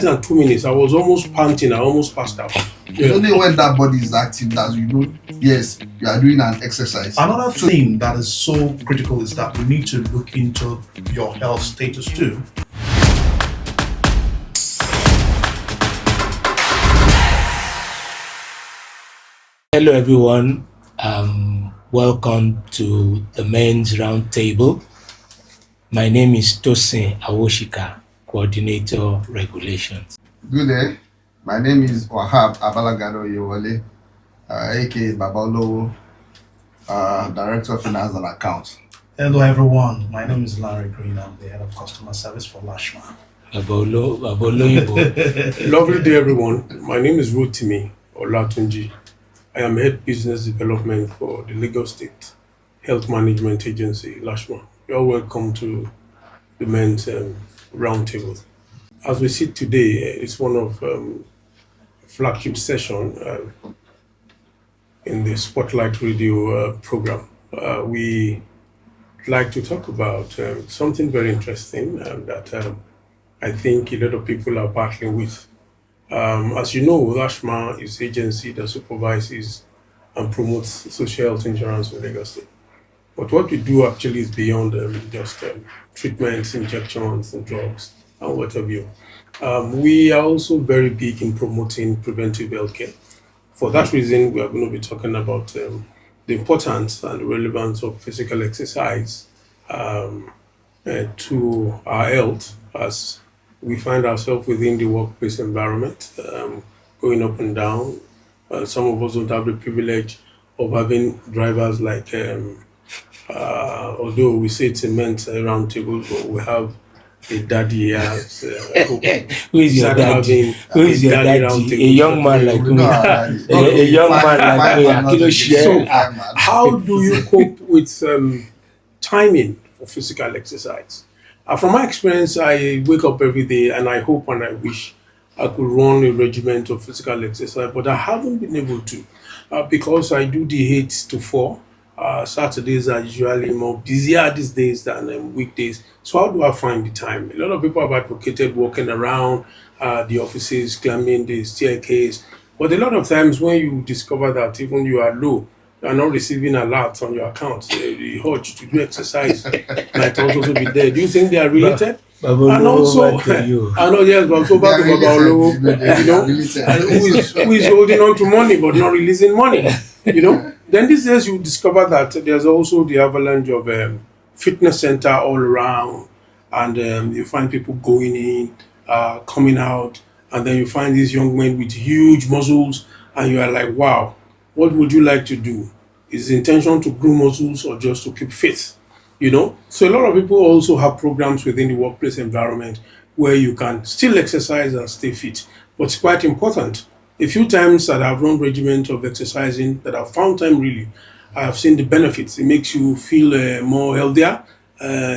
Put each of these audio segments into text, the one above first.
Than 2 minutes, I was almost panting. I almost passed out. It's only when that body is active that you know, yes, you are doing an exercise. Another thing that is so critical is that we need to look into your health status too. Hello everyone, welcome to the Men's Roundtable. My name is Tosin Awoshika, Coordinator Regulations. Good day. My name is Wahab Abalagado Yewale, aka Babalo, Director of Finance and Accounts. Hello everyone, my name is Larry Green. I'm the Head of Customer Service for Lashma. Babolo Ibo. Lovely day, everyone. My name is Rotimi Olatunji. I am Head Business Development for the Lagos State Health Management Agency, Lashma. You're welcome to the Men's Roundtable. As we sit today, it's one of flagship session in the Spotlight Radio program. We like to talk about something very interesting that I think a lot of people are battling with. As you know, Lashma is the agency that supervises and promotes social health insurance in Lagos State. But what we do actually is beyond just treatments, injections, and drugs, and what have you. We are also very big in promoting preventive healthcare. For that reason, we are going to be talking about the importance and the relevance of physical exercise to our health as we find ourselves within the workplace environment, going up and down. Some of us don't have the privilege of having drivers like, although we say it's a men's round table, but we have a daddy here. Who is your daddy? Who is your daddy? A young man like me. A young man like me. So, how do you cope with timing for physical exercise? From my experience, I wake up every day and I hope and I wish I could run a regiment of physical exercise, but I haven't been able to because I do the 8 to 4. Saturdays are usually more busier these days than weekdays. So how do I find the time? A lot of people have advocated walking around the offices, climbing the staircase. But a lot of times when you discover that even you are low, you are not receiving alerts on your account, the urge to do exercise might also be there. Do you think they are related? And also, I know, yes, but go back to Babalo, and who is holding on to money but not releasing money, Then these days you discover that there's also the avalanche of fitness center all around, and you find people going in, coming out, and then you find these young men with huge muscles, and you are like, wow, what would you like to do? Is the intention to grow muscles or just to keep fit? So a lot of people also have programs within the workplace environment where you can still exercise and stay fit. But it's quite important. A few times that I've run regiment of exercising that I've found time really, I have seen the benefits. It makes you feel more healthier,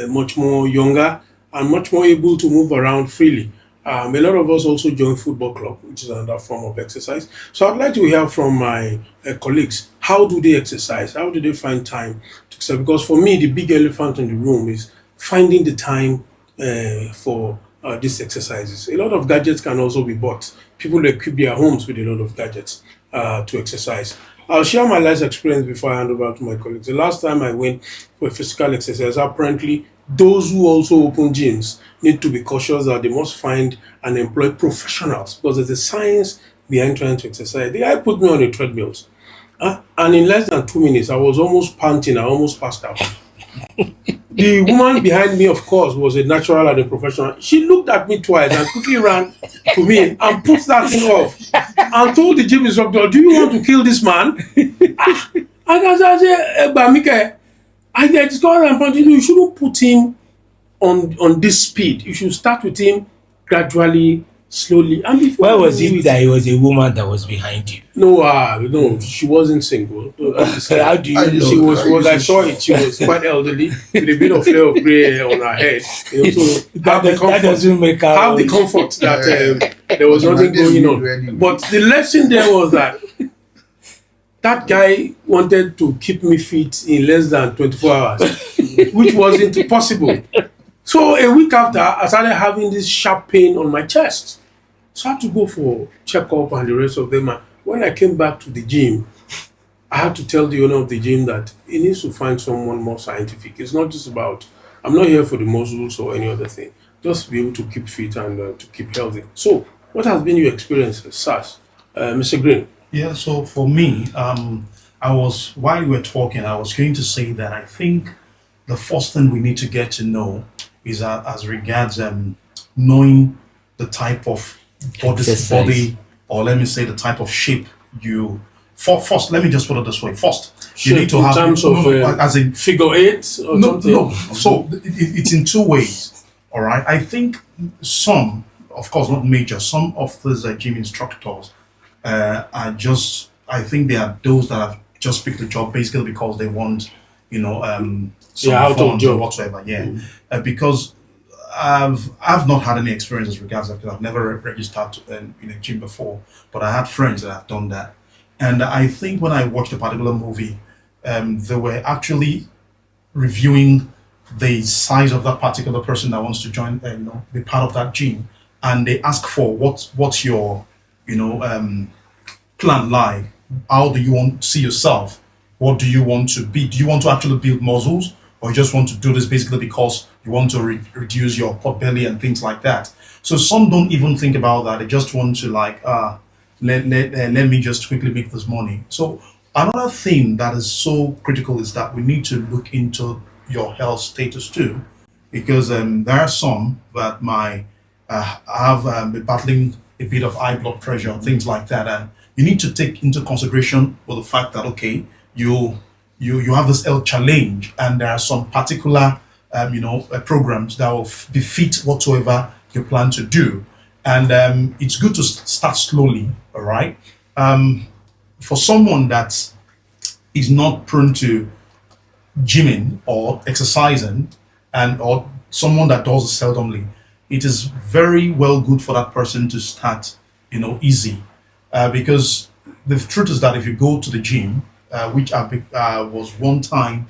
much more younger, and much more able to move around freely. A lot of us also join football club, which is another form of exercise. So I'd like to hear from my colleagues, how do they exercise? How do they find time to exercise? Because for me, the big elephant in the room is finding the time for these exercises. A lot of gadgets can also be bought. People equip their homes with a lot of gadgets to exercise. I'll share my last experience before I hand over to my colleagues. The last time I went for physical exercise, apparently those who also open gyms need to be cautious that they must find and employ professionals because there's a science behind trying to exercise. The guy put me on a treadmill, and in less than 2 minutes, I was almost panting. I almost passed out. The woman behind me, of course, was a natural and a professional. She looked at me twice and quickly ran to me and put that thing off and told the gym instructor, "Do you want to kill this man?" And I said, "Bamike, I discovered and pointed, you shouldn't put him on this speed. You should start with him gradually, slowly." And before why was it that it was a woman that was behind you? No, she wasn't single. How do you know? She was. I saw it. She was quite elderly with a bit of flare of grey hair on her head. So that doesn't make her have the comfort that there was nothing going on. But the lesson there was that guy wanted to keep me fit in less than 24 hours, which wasn't possible. So a week after, I started having this sharp pain on my chest. So I had to go for checkup and the rest of them. And when I came back to the gym, I had to tell the owner of the gym that he needs to find someone more scientific. It's not just about, I'm not here for the muscles or any other thing. Just to be able to keep fit and to keep healthy. So, what has been your experience, SARS? Mr. Green? Yeah, so for me, while you were talking, I was going to say that I think the first thing we need to get to know is as regards knowing the type of body, or let me say the type of shape you. First, let me just put it this way. First, you need to in have terms of as in figure eight or no, something. no. So it's in two ways. All right. I think some, of course, not major. Some of these gym instructors are just. I think they are those that have just picked the job basically because they want, some out of funds or job. whatsoever. Yeah, because I've not had any experience as regards that because I've never registered in a gym before, but I had friends that have done that, and I think when I watched a particular movie, they were actually reviewing the size of that particular person that wants to join, be part of that gym, and they ask for what's your, plan like? How do you want to see yourself? What do you want to be? Do you want to actually build muscles, or you just want to do this basically because you want to reduce your pot belly and things like that? So some don't even think about that. They just want to let me just quickly make this money. So another thing that is so critical is that we need to look into your health status too, because there are some that might have been battling a bit of high blood pressure and things like that, and you need to take into consideration with the fact that okay, you have this health challenge, and there are some particular programs that will be fit whatsoever you plan to do, and it's good to start slowly. All right, for someone that is not prone to gymming or exercising, and or someone that does it seldomly, it is very well good for that person to start easy, because the truth is that if you go to the gym, which was one time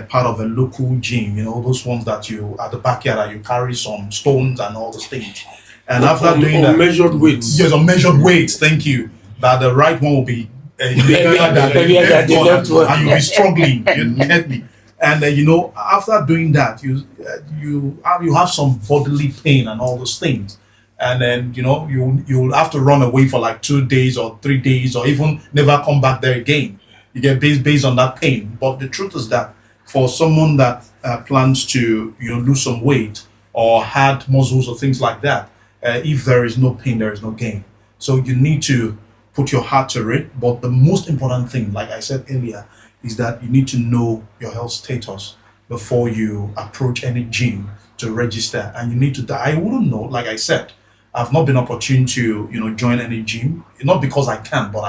part of a local gym, those ones that you at the backyard that you carry some stones and all those things, and after doing that, measured weights. Yes, on measured weights. Thank you. That the right one will be heavier than the left one, and you'll be struggling. You get me? And after doing that, you have some bodily pain and all those things, and then you'll have to run away for like 2 days or 3 days, or even never come back there again. You get based on that pain. But the truth is that for someone that plans to lose some weight or had muscles or things like that, if there is no pain, there is no gain. So you need to put your heart to it. But the most important thing, like I said earlier, is that you need to know your health status before you approach any gym to register. And you need to, I wouldn't know, like I said, I've not been opportune to, join any gym, not because I can, but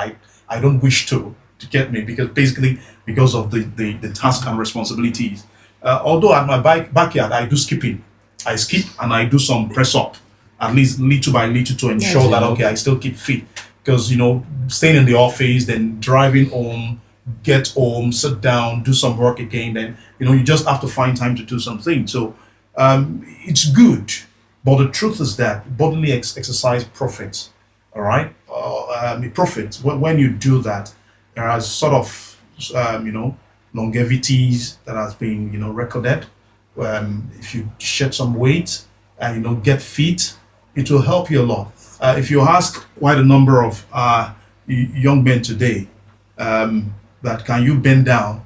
I don't wish to get me, because basically because of the task and responsibilities. Although at my backyard, I do skipping. I skip and I do some press up, at least little by little, to ensure that, okay, I still keep fit. Because, staying in the office, then driving home, get home, sit down, do some work again, then you just have to find time to do something. So it's good, but the truth is that bodily exercise profits. All right, it profits when you do that. There are sort of longevities that has been recorded. If you shed some weight and get fit, it will help you a lot. If you ask quite a number of young men today, that can you bend down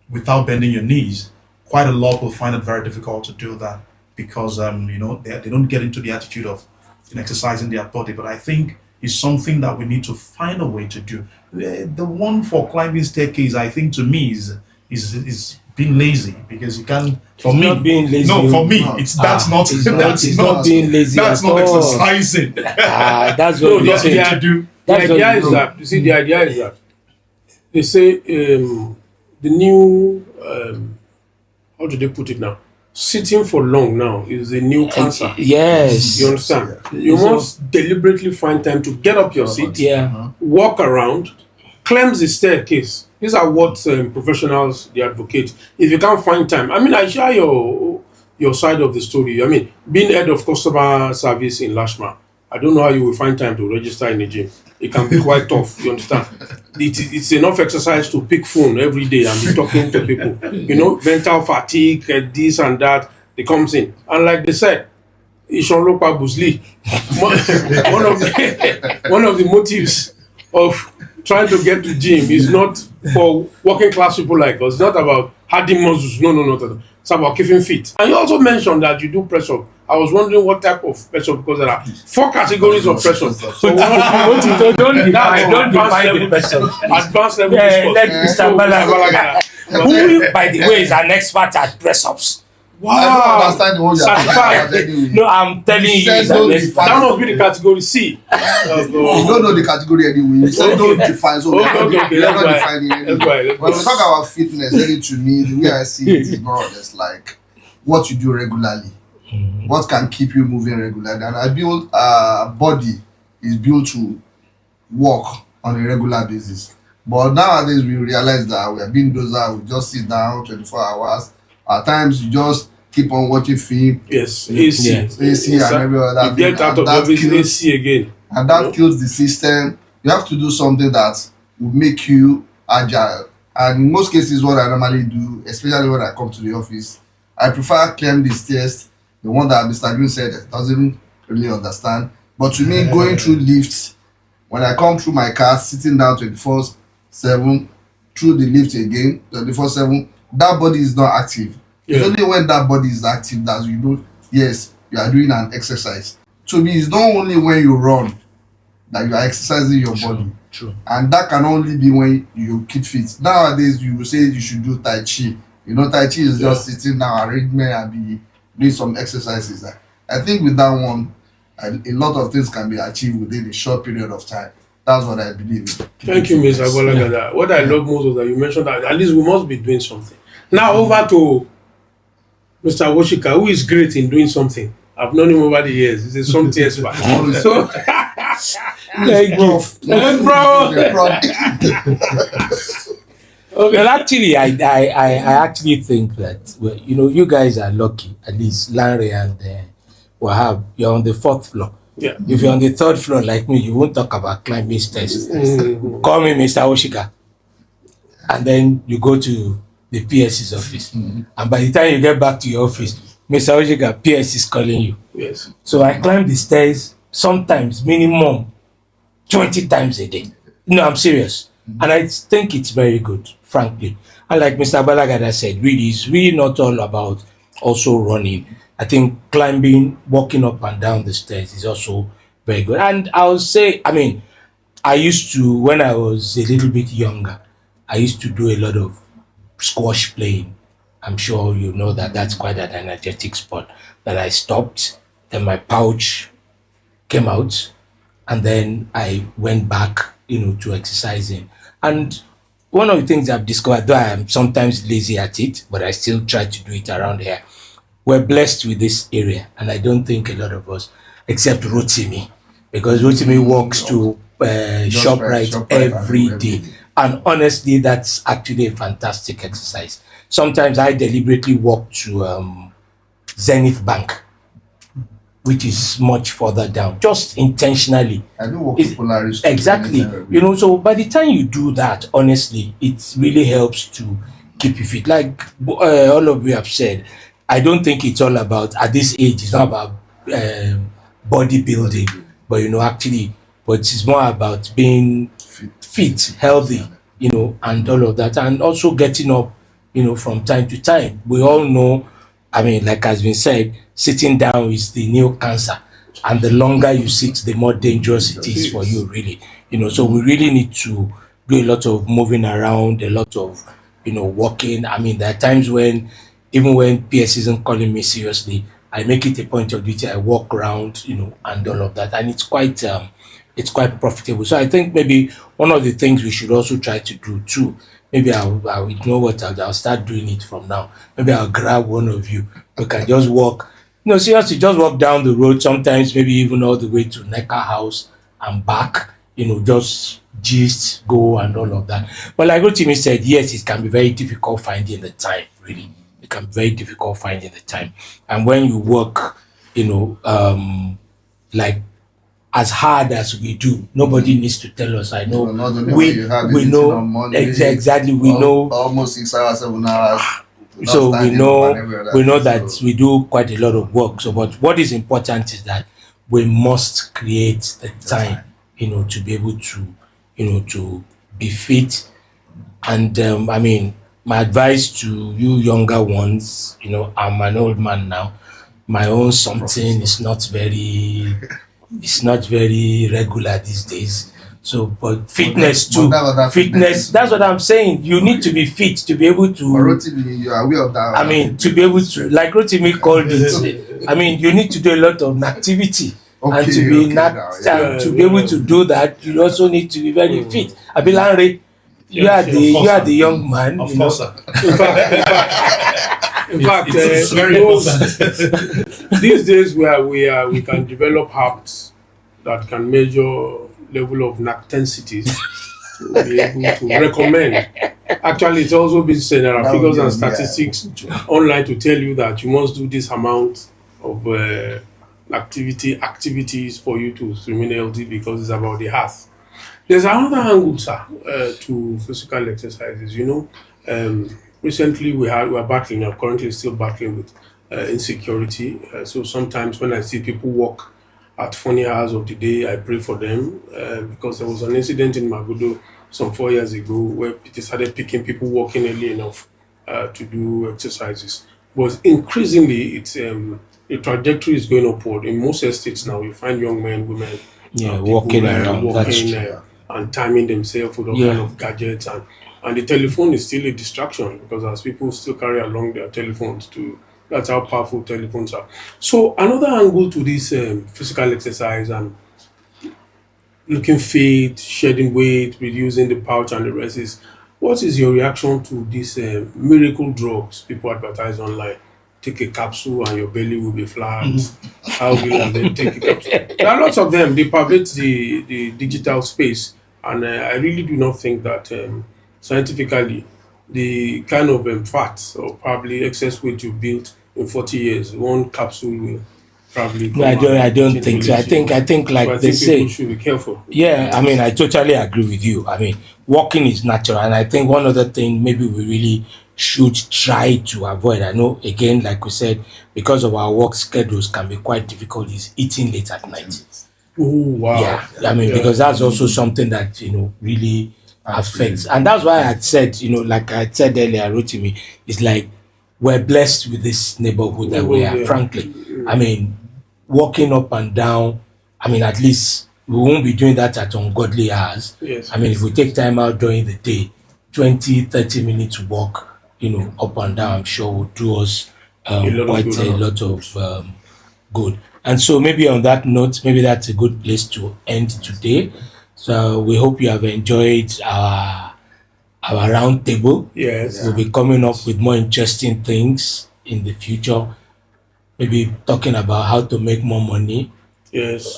without bending your knees, quite a lot will find it very difficult to do that, because they don't get into the attitude of exercising their body. But I think it's something that we need to find a way to do. The one for climbing staircase, I think, to me is being lazy, because you can't. For me, not being lazy. No, for me, that's not being lazy. That's not exercising. That's No, what the we say. idea, do. the idea is that, you see, the idea is that they say the new, how do they put it now? Sitting for long now is the new cancer. Yes. You understand? You must deliberately find time to get up your seat, Yeah. walk around, climb the staircase. These are what professionals they advocate. If you can't find time, I share your side of the story. Being head of customer service in Lashma, I don't know how you will find time to register in the gym. It can be quite tough, you understand? It's enough exercise to pick phone every day and be talking to people. You know, mental fatigue, this and that, it comes in. And like they said, Ishonlopa Busli, one of the motives of trying to get to gym is not for working class people like us. It's not about hardening muscles. No. It's about keeping fit. And you also mentioned that you do press up. I was wondering what type of press up, because there are 4 categories of press up. So don't define the press up. Advanced level. Let Mr. Balaga, who, by the way, is an expert at press ups. Wow. I don't understand what you're saying. No, I'm telling you, that must be the category C. You don't know the category anyway. You said don't define. So we're not defining anyway. When we talk about fitness, really, to me, the way I see it is more or less like what you do regularly. What can keep you moving regularly. And I build a body is built to work on a regular basis. But nowadays we realize that we are being dozer, we just sit down 24 hours. At times you just keep on watching film. Yes, AC and every other thing. You get out of everything AC again. And that kills the system. You have to do something that will make you agile. And in most cases, what I normally do, especially when I come to the office, I prefer climb the stairs, the one that Mr. Green said doesn't really understand. But to me, going through lifts, when I come through my car, sitting down 24/7, through the lift again, 24/7, that body is not active. It's only when that body is active that you know, yes, you are doing an exercise. To me, it's not only when you run that you are exercising your body. True. And that can only be when you keep fit. Nowadays, you will say you should do Tai Chi. You know, Tai Chi is just sitting down, arrangement, and be doing some exercises. I think with that one, a lot of things can be achieved within a short period of time. That's what I believe in. Thank you, Mr. Agbolagada. What I love most was that you mentioned that at least we must be doing something. Now over to Mr. Woshika, who is great in doing something. I've known him over the years. He's a something expert. So, thank you, bro. Okay. Well, actually, I actually think that, well, you know, you guys are lucky. At least Larry and Wahab, you're on the 4th floor. Yeah. If you're on the 3rd floor like me, you won't talk about climbing stairs. Call me Mr. Woshika, and then you go to the PS's office. And by the time you get back to your office, Mr. Woshika, PS is calling you. Yes. So I climb the stairs sometimes minimum 20 times a day. No, I'm serious. And I think it's very good, frankly. And like Mr. Balagada said, really, it's really not all about also running. I think climbing, walking up and down the stairs is also very good. And I would say, I mean, I used to, when I was a little bit younger, I used to do a lot of squash playing. I'm sure you know that that's quite an energetic sport. That I stopped, then my pouch came out, and then I went back, you know, to exercising. And one of the things I've discovered, though I am sometimes lazy at it, but I still try to do it around here. We're blessed with this area, and I don't think a lot of us, except Rotimi, because Rotimi walks to ShopRite every day. And honestly, that's actually a fantastic exercise. Sometimes I deliberately walk to Zenith Bank, which is much further down, just intentionally. I do walk to Polaris. Exactly. You know, so by the time you do that, honestly, it really helps to keep you fit. Like all of you have said, I don't think it's all about, at this age, it's not about bodybuilding, but, you know, actually, but it's more about being fit, healthy, you know, and all of that. And also getting up, you know, from time to time. We all know, I mean, like has been said, sitting down is the new cancer. And the longer you sit, the more dangerous it is for you, really. You know, so we really need to do a lot of moving around, a lot of, you know, walking. I mean, there are times when, even when PS isn't calling me seriously, I make it a point of duty. I walk around, you know, and all of that. And it's quite profitable. So I think maybe one of the things we should also try to do too, maybe I'll you know what, I'll start doing it from now. Maybe I'll grab one of you. We can just walk, you know, seriously, just walk down the road, sometimes maybe even all the way to Necker House and back, you know, just gist, go and all of that. But like Rotimi said, yes, it can be very difficult finding the time, really. It can be very difficult finding the time. And when you work, you know, like as hard as we do. Nobody needs to tell us. I know Not only when we you have we it know on Monday, exactly. We know almost 6 hours, 7 hours. so we know that So, we do quite a lot of work. So, but what is important is that we must create the time, to be able to, to be fit. And I mean, my advice to you younger ones, I'm an old man now. My own something is not very, it's not very regular these days. So, but fitness too. Fitness. That's what I'm saying. You need to be fit to be able to. Rotimi, you are aware of that. I mean, to be able to, like Rotimi called it. I mean, you need to do a lot of activity, and to be to be able to do that, you also need to be very fit. Abilanre, you are the young man. Of course, sir. In fact, It's very important. these days we can develop apps that can measure level of densities to be able to recommend. Actually, it's also been said there are figures and statistics online to tell you that you must do this amount of activities for you to remain healthy because it's about the health. There's another angle, sir, to physical exercises. Recently we're battling, I'm currently still battling with insecurity. So sometimes when I see people walk at funny hours of the day, I pray for them because there was an incident in Magodo some 4 years ago where they started picking people walking early enough to do exercises. But increasingly, it's the trajectory is going upward. In most estates now, you find young men, women, walking around, and timing themselves with all kind of gadgets, and the telephone is still a distraction because as people still carry along their telephones too. That's how powerful telephones are. So another angle to this physical exercise and looking fit, shedding weight, reducing the pouch and the rest is, what is your reaction to these miracle drugs people advertise online? Take a capsule and your belly will be flat. How will you then take a capsule? There are lots of them. They pervade the digital space, and I really do not think that scientifically the kind of fat or probably excess weight you built in 40 years, one capsule will probably. No, I don't think so. I think like so I they think say. people should be careful. Yeah, I mean, I totally agree with you. I mean, walking is natural, and I think one other thing maybe we really should try to avoid. I know, again, like we said, because of our work schedules can be quite difficult, is eating late at night. Oh wow! Yeah, I mean, because that's also something that really affects, and that's why I said, like I said earlier, Rotimi, it's like we're blessed with this neighborhood that we are. Frankly, I mean, walking up and down. I mean, at least we won't be doing that at ungodly hours. Yes. I mean, if we take time out during the day, 20-30 minutes walk, up and down, I'm sure will do us quite a lot of good. And so maybe on that note, maybe that's a good place to end today. So we hope you have enjoyed our round table. Yes. We'll be coming up with more interesting things in the future. Maybe talking about how to make more money. Yes.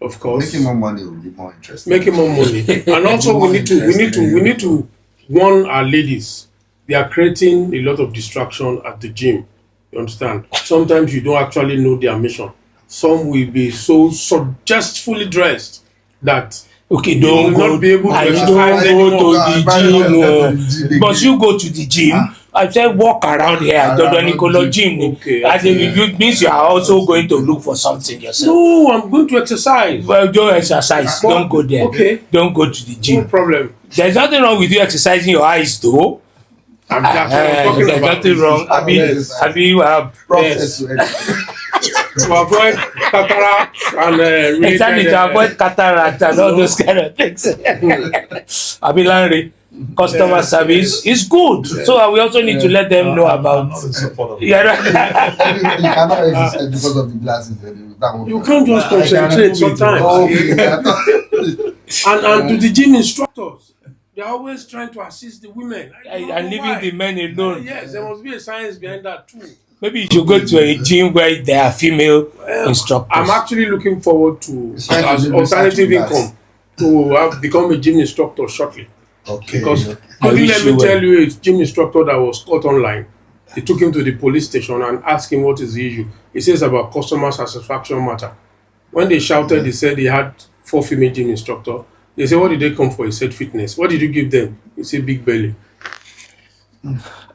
Of course. Making more money will be more interesting. Making more money. And also we need to warn our ladies. They are creating a lot of distraction at the gym. You understand? Sometimes you don't actually know their mission. Some will be so suggestfully dressed that you will not be able to exercise anymore. But you go to the gym. I said walk around here. Don't gym. Okay. It means you are also going to look for something yourself. No, I'm going to exercise. Well, don't exercise. Don't go there. Okay. Don't go to the gym. No problem. There's nothing wrong with you exercising your eyes, though. I'm talking there's about. nothing wrong. Have you Process to avoid cataract and exactly to avoid cataract and all those kind of things. Abilanre, customer service is good. So we also need to let them know about. You cannot exercise because of the glasses. You can't just concentrate sometimes. And to the gym instructors, they're always trying to assist the women. And leaving the men alone. Yes, there must be a science behind that too. Maybe you should go to a gym where there are female instructors. I'm actually looking forward to as alternative income to become a gym instructor shortly. Okay. Because let me tell you, a gym instructor that was caught online. They took him to the police station and asked him what is the issue. He says about customer satisfaction matter. When they shouted, they said they had 4 female gym instructor. They said, what did they come for? He said fitness. What did you give them? He said big belly.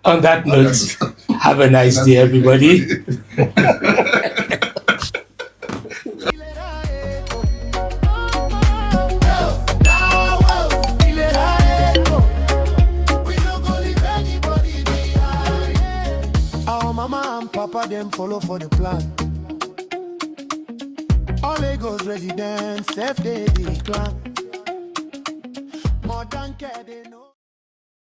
On that note, have a nice day, everybody. Our mama and papa them follow for the plan. All Lagos residents, self they decline. More than care they know.